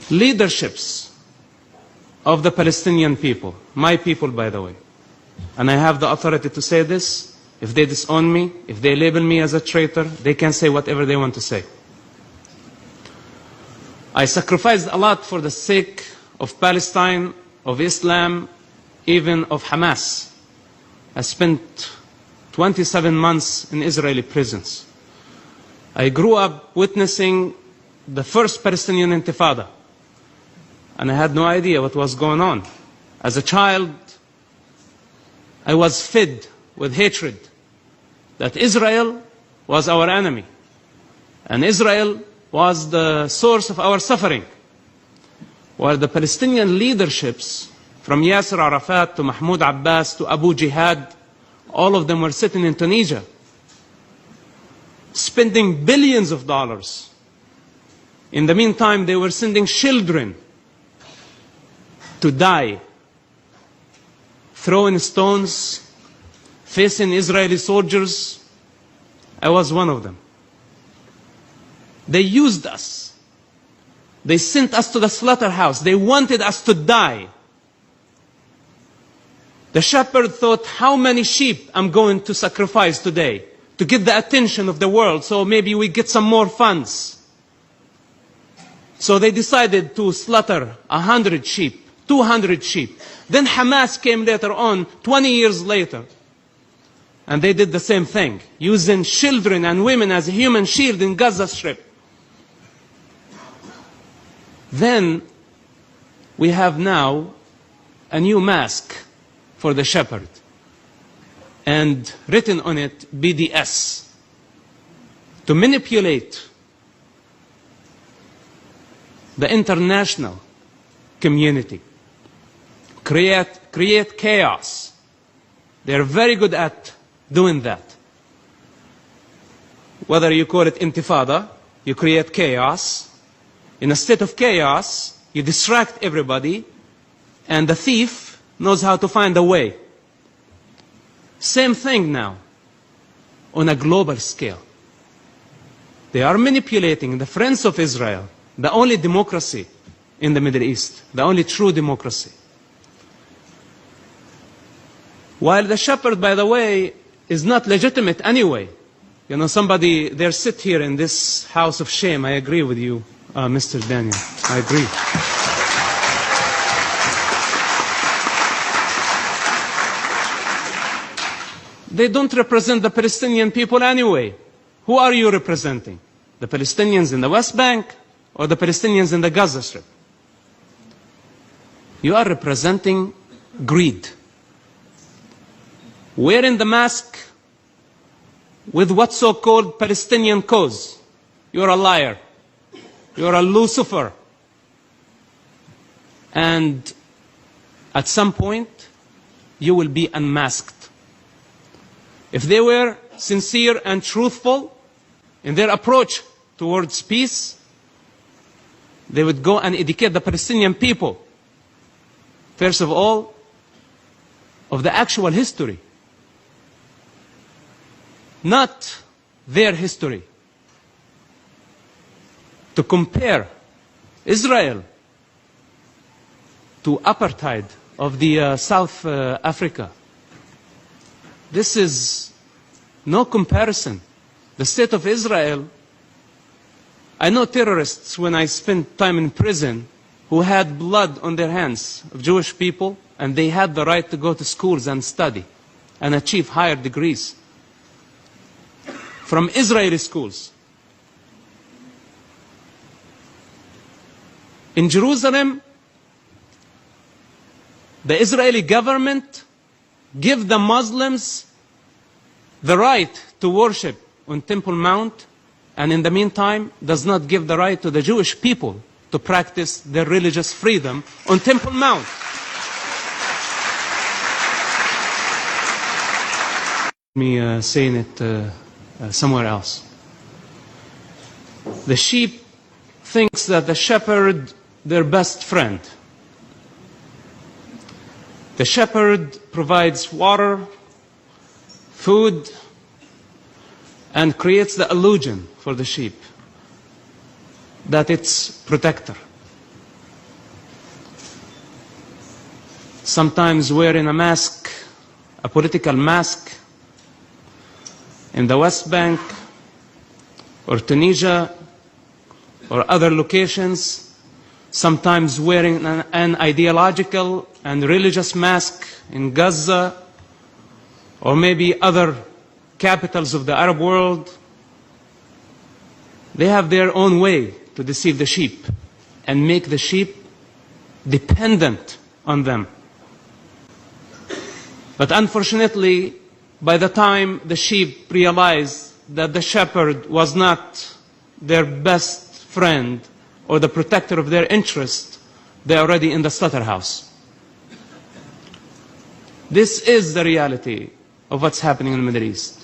leaderships of the Palestinian people, my people, by the way, and I have the authority to say this. If they disown me, if they label me as a traitor, they can say whatever they want to say. I sacrificed a lot for the sake of Palestine, of Islam, even of Hamas. I spent 27 months in Israeli prisons. I grew up witnessing the first Palestinian Intifada, and I had no idea what was going on. As a child, I was fed with hatred that Israel was our enemy, and Israel was the source of our suffering, while the Palestinian leaderships, from Yasser Arafat to Mahmoud Abbas to Abu Jihad, all of them were sitting in Tunisia, spending billions of dollars. In the meantime, they were sending children to die, throwing stones, facing Israeli soldiers. I was one of them. They used us. They sent us to the slaughterhouse. They wanted us to die. The shepherd thought, how many sheep I'm going to sacrifice today to get the attention of the world, so maybe we get some more funds. So they decided to slaughter 100 sheep, 200 sheep. Then Hamas came later on, 20 years later, and they did the same thing, using children and women as a human shield in Gaza Strip. Then we have now a new mask for the shepherd, and written on it BDS, to manipulate the international community, create chaos. They're very good at doing that. Whether you call it intifada, you create chaos. In a state of chaos, you distract everybody, and the thief knows how to find a way. Same thing now, on a global scale. They are manipulating the friends of Israel, the only democracy in the Middle East, the only true democracy. While the shepherd, by the way, is not legitimate anyway. You know, somebody, they sit here in this house of shame. I agree with you, Mr. Daniel. I agree. They don't represent the Palestinian people anyway. Who are you representing? The Palestinians in the West Bank or the Palestinians in the Gaza Strip? You are representing greed. Wearing the mask with what so-called Palestinian cause. You're a liar. You're a Lucifer. And at some point, you will be unmasked. If they were sincere and truthful in their approach towards peace, they would go and educate the Palestinian people, first of all, of the actual history, not their history. To compare Israel to apartheid of the South Africa. This is no comparison. The state of Israel, I know terrorists when I spent time in prison who had blood on their hands of Jewish people, and they had the right to go to schools and study and achieve higher degrees from Israeli schools. In Jerusalem, the Israeli government give the Muslims the right to worship on Temple Mount, and in the meantime does not give the right to the Jewish people to practice their religious freedom on Temple Mount. Me saying it somewhere else. The sheep thinks that the shepherd their best friend. The shepherd provides water, food, and creates the illusion for the sheep that it's protector. sometimes wearing a mask, a political mask, in the West Bank or Tunisia or other locations, sometimes wearing an ideological and religious mask in Gaza or maybe other capitals of the Arab world. They have their own way to deceive the sheep and make the sheep dependent on them. But unfortunately, by the time the sheep realized that the shepherd was not their best friend or the protector of their interest, they're already in the slaughterhouse. This is the reality of what's happening in the Middle East.